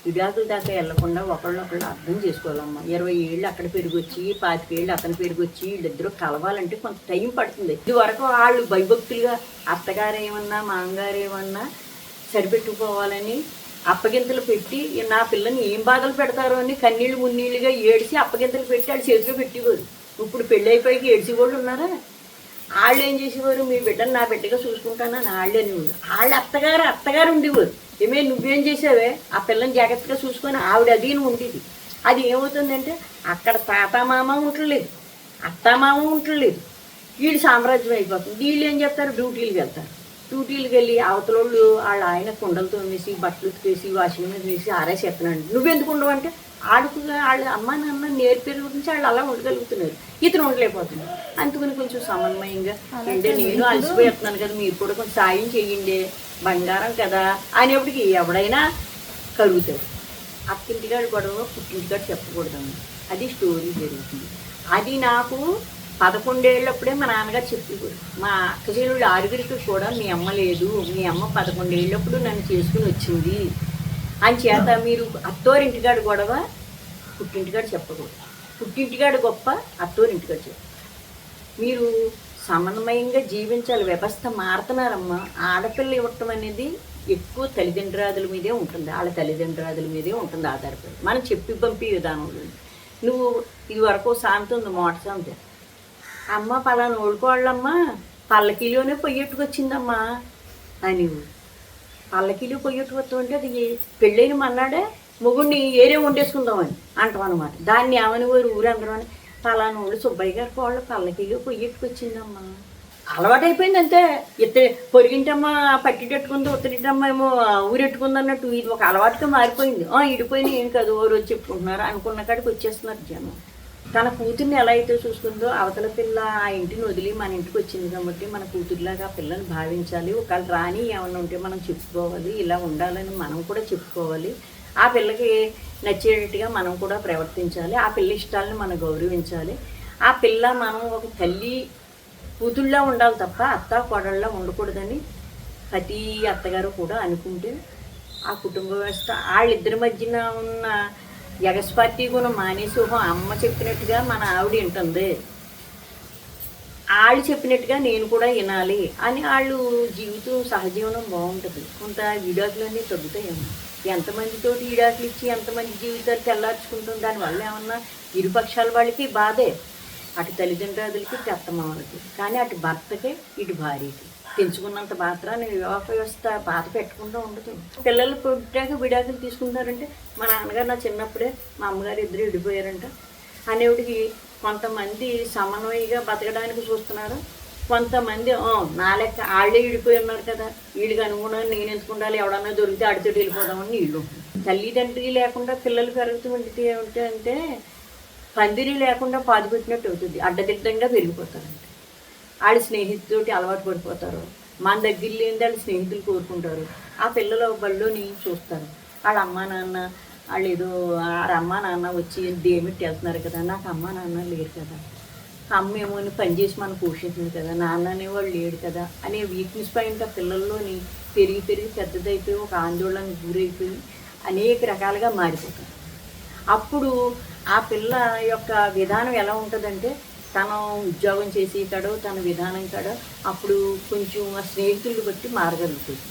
Speaker 1: విడాకుల దాకా వెళ్లకుండా ఒకళ్ళొకళ్ళు అర్థం చేసుకోవాలమ్మా. 20 ఏళ్ళు అక్కడ పెరిగొచ్చి 25 ఏళ్ళు అతను పెరిగొచ్చి వీళ్ళిద్దరూ కలవాలంటే కొంత టైం పడుతుంది. ఇది వరకు వాళ్ళు భయభక్తులుగా అత్తగారు ఏమన్నా మామగారు ఏమన్నా సరిపెట్టుకోవాలని అప్పగింతలు పెట్టి నా పిల్లని ఏం బాధలు పెడతారో అని కన్నీళ్ళు మున్నీళ్ళుగా ఏడిసి అప్పగింతలు పెట్టి వాళ్ళు చేతిలో పెట్టేవారు. ఇప్పుడు పెళ్ళి అయిపోయి ఏడిసి వాళ్ళు ఉన్నారా? వాళ్ళు ఏం చేసేవారు, మీ బిడ్డను నా బిడ్డగా చూసుకుంటానని వాళ్ళు అనేవారు. వాళ్ళ అత్తగారు ఉండేవారు. ఏమే నువ్వేం చేసావే, ఆ పిల్లని జాగ్రత్తగా చూసుకొని ఆవిడ అదీని ఉండేది. అది ఏమవుతుందంటే అక్కడ తాతామామ ఉండలేదు, అత్తామామ ఉండలేదు, వీళ్ళు సామ్రాజ్యం అయిపోతుంది. వీళ్ళు ఏం చేస్తారు, డ్యూటీలకు వెళ్తారు. డ్యూటీలకు వెళ్ళి అవతలోళ్ళు వాళ్ళ ఆయన కుండలతో వేసి బట్టలు ఉతికేసి వాషింగ్ మీద వేసి ఆరేసేస్తున్నాడు. నువ్వెందుకు ఉండవు అంటే వాళ్ళ అమ్మ నాన్న నేర్పేరు గురించి వాళ్ళు అలా ఉండగలుగుతున్నారు, ఇతను ఉండలేకపోతున్నారు. అందుకని కొంచెం సమన్వయంగా అంటే నేను అలసిపోతున్నాను కదా, మీరు కూడా కొంచెం సాయం చేయండి, బంగారం కదా అనేప్పటికి ఎవడైనా కలుగుతాడు. అక్కింటిగాడు గొడవ పుట్టింటిగాడు చెప్పకూడదమ్మా, అది స్టోరీ జరుగుతుంది. అది నాకు 11 ఏళ్ళప్పుడే మా నాన్నగారు చెప్పేవారు. మా అక్క చెల్లెళ్ళు 6 కూడా మీ అమ్మ లేదు, మీ అమ్మ 11 ఏళ్ళప్పుడు నన్ను చేసుకుని వచ్చింది అని చేత మీరు అత్తోరింటిగాడు గొడవ పుట్టింటిగాడు చెప్పకూడదు, పుట్టింటిగాడు గొప్ప అత్తోరింటిగాడు చెప్ప. మీరు సమన్వయంగా జీవించాలి. వ్యవస్థ మారుతున్నారమ్మా. ఆడపిల్ల ఇవ్వటం అనేది ఎక్కువ తల్లిదండ్రుల మీదే ఉంటుంది, వాళ్ళ తల్లిదండ్రుల మీదే ఉంటుంది ఆధారపడి. మనం చెప్పి పంపే విధానంలో నువ్వు ఇది వరకు సామెత ఉంది, మోట సామెత, అమ్మ పలానా ఓడుకోవాళ్ళమ్మా పల్లకీలోనే పొయ్యట్టుకొచ్చిందమ్మా అని. పల్లకీలో పొయ్యట్టుకొస్తామంటే అది పెళ్ళైన మన్నాడే మొగుడిని ఏరే వండేసుకుందామని అంటాం అనమాట. దాన్ని ఏమని ఊరందరూ అని పలానా వాళ్ళు సుబ్బయ్య గారి కోళ్ళ పల్లకీలో పొయ్యట్టుకొచ్చిందమ్మా. అలవాటైపోయింది అంతే. పొరిగింటమ్మ పట్టిటెట్టుకుంది, ఉత్తరింటమ్మ ఏమో ఊరెట్టుకుంది అన్నట్టు ఇది ఒక అలవాటుగా మారిపోయింది. ఇడిపోయినా ఏం కాదు ఓ రోజు చెప్పుకుంటున్నారు అనుకున్న కాడికి వచ్చేస్తున్నారు జనం. తన కూతుర్ని ఎలా అయితే చూసుకుందో అవతల పిల్ల ఆ ఇంటిని వదిలి మన ఇంటికి వచ్చింది కాబట్టి మన కూతురులాగా ఆ పిల్లని భావించాలి. ఒకవేళ రాని ఏమన్నా ఉంటే మనం చెప్పుకోవాలి, ఇలా ఉండాలని మనం కూడా చెప్పుకోవాలి. ఆ పిల్లకి నచ్చేటట్టుగా మనం కూడా ప్రవర్తించాలి. ఆ పిల్ల ఇష్టాలను మనం గౌరవించాలి. ఆ పిల్ల మనం ఒక తల్లి కూతుళ్ళ ఉండాలి తప్ప అత్త కోడళ్ళ ఉండకూడదని ప్రతి అత్తగారు కూడా అనుకుంటే ఆ కుటుంబ వ్యవస్థ వాళ్ళిద్దరి మధ్యన ఉన్న ఎగస్పార్టీ గుణం మానేసి అమ్మ చెప్పినట్టుగా మన ఆవిడ వింటుంది, వాళ్ళు చెప్పినట్టుగా నేను కూడా వినాలి అని వాళ్ళు జీవితం సహజీవనం బాగుంటుంది. కొంత విడాకులన్నీ తగ్గుతాయేమో. ఎంతమందితోటి విడాకులు ఇచ్చి ఎంతమంది జీవితాలు తెల్లార్చుకుంటాం. దానివల్ల ఏమన్నా ఇరుపక్షాల వాళ్ళకి బాధే, అటు తల్లిదండ్రులకి అత్తమామలకి, కానీ అటు భర్తకే ఇటు భార్యకి పెంచుకున్నంత మాత్రాన్ని వివాహ వ్యవస్థ బాధ పెట్టకుండా ఉండదు. పిల్లలు పుట్టాక విడాకులు తీసుకుంటారంటే మా నాన్నగారు నా చిన్నప్పుడే మా అమ్మగారు ఇద్దరు విడిపోయారంట అనేవిడికి కొంతమంది సమన్వయంగా బతకడానికి చూస్తున్నారు. కొంతమంది నా లెక్క వాళ్ళే విడిపోయి ఉన్నారు కదా, వీడికి అనుగుణంగా నేను ఎందుకు ఉండాలి, ఎవడన్నా దొరికితే ఆడితోటి వెళ్ళిపోదామని వీళ్ళు. తల్లిదండ్రి లేకుండా పిల్లలు పెరుగుతూ అంటే పందిరి లేకుండా పాదు పెట్టినట్టు అవుతుంది. అడ్డదిడ్డంగా పెరిగిపోతారంట. వాళ్ళ స్నేహితులతోటి అలవాటు పడిపోతారు. మన దగ్గర లేని వాళ్ళ స్నేహితులు కోరుకుంటారు. ఆ పిల్లలు బళ్ళోని చూస్తారు. వాళ్ళ అమ్మా నాన్న వాళ్ళు ఏదో వాళ్ళ అమ్మా నాన్న వచ్చి దేమిట్టి వెళ్తున్నారు కదా, నాకు అమ్మా నాన్న లేరు కదా, అమ్మ ఏమో పని చేసి మనం పోషించింది కదా, నాన్న అనేవాళ్ళు లేడు కదా అనే వీక్నెస్ పాయింట్ ఆ పిల్లల్లోని పెరిగి పెద్దదైపోయి ఒక ఆందోళనకు గురైపోయి అనేక రకాలుగా మారిపోతారు. అప్పుడు ఆ పిల్ల యొక్క విధానం ఎలా ఉంటుందంటే, తను ఉద్యోగం చేసి కాడో తన విధానం కాడో అప్పుడు కొంచెం ఆ స్నేహితులు బట్టి మారగలుగుతుంది.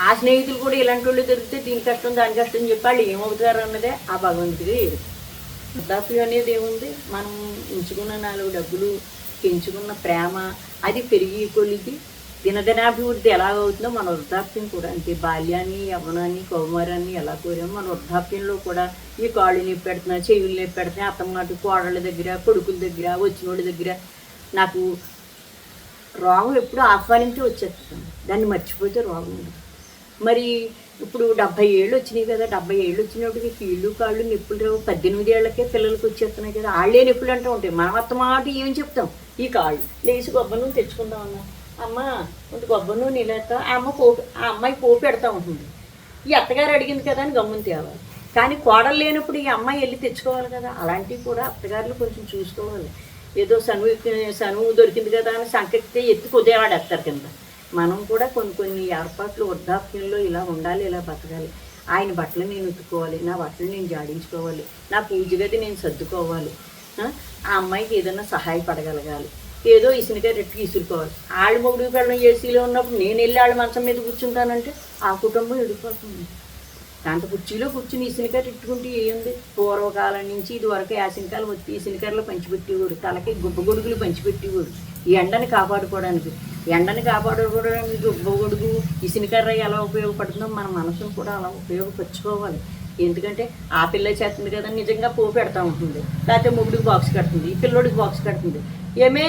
Speaker 1: ఆ స్నేహితులు కూడా ఇలాంటి వాళ్ళు దొరికితే దీని కష్టం దాని కష్టం అని చెప్పి వాళ్ళు ఏమవుతారు అన్నదే ఆ భగవంతుడిగా ఎరుక. వృద్ధాప్యం అనేది ఏముంది, మనం ఉంచుకున్న 4 డబ్బులు, పెంచుకున్న ప్రేమ అది పెరిగి కొలిది దినదినాభివృద్ధి ఎలాగవుతుందో మన వృద్ధాప్యం కూడా అంతే. బాల్యాన్ని, యవ్వనాన్ని, కౌమారాన్ని ఎలా కోరామో మన వృద్ధాప్యంలో కూడా ఈ కాళ్ళు నొప్పి పెడుతున్నా, చెవులు నొప్పి పెడుతున్నా, అత్తమ్మాటు కోడళ్ళ దగ్గర, కొడుకుల దగ్గర, వచ్చిన వాళ్ళ దగ్గర నాకు రోగం ఎప్పుడు ఆహ్వానించి వచ్చేస్తుంది. దాన్ని మర్చిపోతే రోగం ఉండదు. మరి ఇప్పుడు 70 ఏళ్ళు వచ్చినాయి కదా, 70 ఏళ్ళు వచ్చినప్పటికి కీళ్ళు కాళ్ళు నొప్పులు రావు. 18 ఏళ్ళకే పిల్లలకి వచ్చేస్తున్నాయి కదా, వాళ్ళే నొప్పులు అంటూ ఉంటాయి. మనం అత్తమాట ఏం చెప్తాం, ఈ కాళ్ళు లేచి కొబ్బరి నూనె తెచ్చుకుందాం అన్నా, అమ్మ కొంత కొబ్బరి నూనె నీళ్ళేస్తా, ఆ అమ్మాయి పోపు పెడతా ఉంటుంది. ఈ అత్తగారు అడిగింది కదా అని గమ్మున తేవాలి. కానీ కోడలు లేనప్పుడు ఈ అమ్మాయి వెళ్ళి తెచ్చుకోవాలి కదా. అలాంటివి కూడా అత్తగారులు కొంచెం చూసుకోవాలి. ఏదో సనువు దొరికింది కదా అని సంకెత్తే ఎత్తి కొద్దివాడేస్తారు కింద. మనం కూడా కొన్ని ఏర్పాట్లు వృద్ధాప్యంలో ఇలా ఉండాలి, ఇలా బతకాలి. ఆయన బట్టలు నేను ఉతుక్కోవాలి, నా బట్టలు నేను జాడించుకోవాలి, నా పూజ గది నేను సర్దుకోవాలి, ఆ అమ్మాయికి ఏదైనా సహాయపడగలగాలి, ఏదో ఇసునిగా రెట్టుకి ఇసురుకోవాలి. వాళ్ళు మొగుడు పెళ్ళం ఏసీలో ఉన్నప్పుడు నేను వెళ్ళి వాళ్ళ మంచం మీద కూర్చుంటానంటే ఆ కుటుంబం ఎడిపోతుంది. దాంట్లో కుర్చీలో కూర్చుని ఇసునిగా తిట్టుకుంటే ఏముంది. పూర్వకాలం నుంచి ఇది వరకు యాసింకాలు వచ్చి ఇసునికర్లు పంచిపెట్టేవారు, తలకి గుబ్బగొడుగులు పంచిపెట్టేవారు ఈ ఎండని కాపాడుకోవడానికి. ఎండని కాపాడుకోవడానికి గుబ్బగొడుగు, ఇసునికర్ర ఎలా ఉపయోగపడుతుందో మన మనసును కూడా అలా ఉపయోగపరచుకోవాలి. ఎందుకంటే ఆ పిల్ల చేస్తుంది కదా నిజంగా పోపు పెడతా ఉంటుంది, లేకపోతే మొగుడికి బాక్స్ కడుతుంది, ఈ పిల్లోడికి బాక్స్ కడుతుంది. ఏమే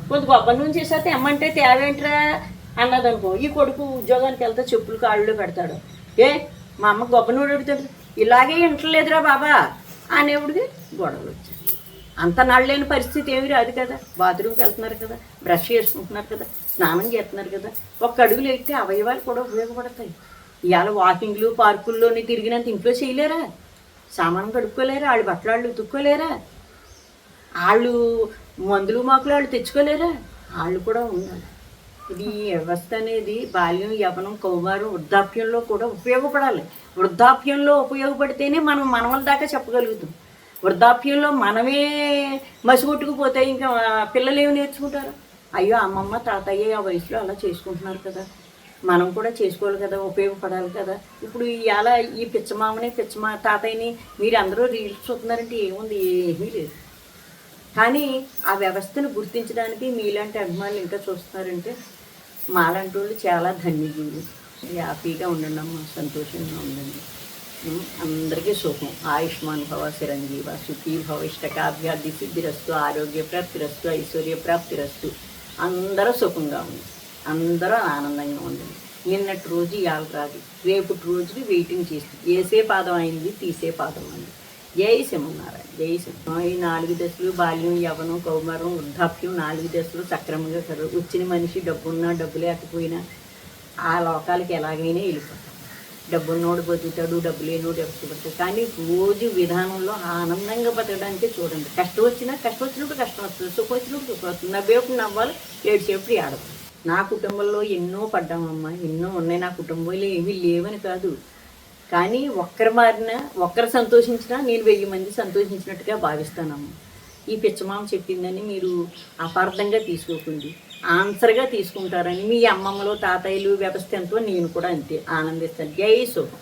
Speaker 1: కొంత కొబ్బరి నూనె చేసేస్తే ఎమ్మంటే తేవేంట్రా అన్నదనుకో, ఈ కొడుకు ఉద్యోగానికి వెళ్తే చెప్పులు కాళ్ళలో పెడతాడు. మా అమ్మ కొబ్బరి నూనె అడుగుతాడు, ఇలాగే ఇంటలేదురా బాబా అనేవుడికి గొడవలు వచ్చాయి. అంత నడలేని పరిస్థితి ఏమి రాదు కదా. బాత్రూమ్కి వెళ్తున్నారు కదా, బ్రష్ చేసుకుంటున్నారు కదా, స్నానం చేస్తున్నారు కదా, ఒక్క అడుగులు ఎక్కితే అవయవాలు కూడా ఉపయోగపడతాయి. ఇవాళ వాకింగ్లు పార్కుల్లోని తిరిగినంత ఇంట్లో చేయలేరా, సామాను కడుక్కోలేరా, వాళ్ళు బట్టలు వాళ్ళు ఉతుక్కోలేరా, వాళ్ళు మందులు మాకులు వాళ్ళు తెచ్చుకోలేరా, వాళ్ళు కూడా ఉండాలి. ఇది వ్యవస్థ అనేది బాల్యం, యవ్వనం, కౌమారం, వృద్ధాప్యంలో కూడా ఉపయోగపడాలి. వృద్ధాప్యంలో ఉపయోగపడితేనే మనం మనవల దాకా చెప్పగలుగుతాం. వృద్ధాప్యంలో మనమే మసిగొట్టుకుపోతే ఇంకా పిల్లలు ఏమి నేర్చుకుంటారు. అయ్యో అమ్మమ్మ తాతయ్య ఆ వయసులో అలా చేసుకుంటున్నారు కదా, మనం కూడా చేసుకోవాలి కదా, ఉపయోగపడాలి కదా. ఇప్పుడు ఇవాళ ఈ పిచ్చమామని తాతయ్యని మీరు అందరూ రీల్స్ చూస్తున్నారంటే ఏముంది, ఏమీ లేదు. కానీ ఆ వ్యవస్థను గుర్తించడానికి మీలాంటి అభిమానులు ఇంకా చూస్తున్నారంటే మాలాంటి వాళ్ళు చాలా ధన్యజీవులు. హ్యాపీగా ఉండండి అమ్మ, సంతోషంగా ఉండండి. అందరికీ సుఖం. ఆయుష్మాన్ భవ, చిరంజీవ, సుఖీ భవ, ఇష్టకాభ్యాధి సిద్ధిరస్తు, ఆరోగ్య ప్రాప్తిరస్తు, ఐశ్వర్య ప్రాప్తిరస్తు. అందరూ సుఖంగా ఉంది, అందరూ ఆనందంగా ఉండండి. నిన్నటి రోజు ఇవాళ రాదు, రేపటి రోజుకి వెయిటింగ్ చేస్తుంది. వేసే పాదం అయింది, తీసే పాదం అయింది. జై సింహనారాయణ, జై సింహ. ఈ 4 దశలు బాల్యం, యవ్వనం, కౌమారం, వృద్ధాప్యం 4 దశలు సక్రమంగా వచ్చిన మనిషి డబ్బున్నా డబ్బు లేకపోయినా ఆ లోకాలకి ఎలాగైనా వెళ్ళిపోతాడు. డబ్బున్నోడు బతుకుతాడు, డబ్బు లేనోడు ఎప్పుడుతాడు. కానీ రోజు విధానంలో ఆనందంగా బతకడానికే చూడండి. కష్టం వచ్చినప్పుడు కష్టం వస్తుంది, సుఖం వచ్చినప్పుడు సుఖం వస్తుంది. నవ్వేప్పుడు నవ్వాలి, ఏడ్చేప్పుడు ఏడవాలి. నా కుటుంబంలో ఎన్నో పడ్డామమ్మా, ఎన్నో ఉన్నాయి. నా కుటుంబంలో ఏమీ లేవని కాదు, కానీ ఒక్కరు సంతోషించినా నేను 1000 మంది సంతోషించినట్టుగా భావిస్తానమ్మా. ఈ పిచ్చమామ చెప్పిందని మీరు అపార్థంగా తీసుకోకండి, ఆన్సర్గా తీసుకుంటారని. మీ అమ్మమ్మలో తాతయ్యలు వ్యవస్థ ఎంతో నేను కూడా అంతే ఆనందిస్తాను. జై శుభం.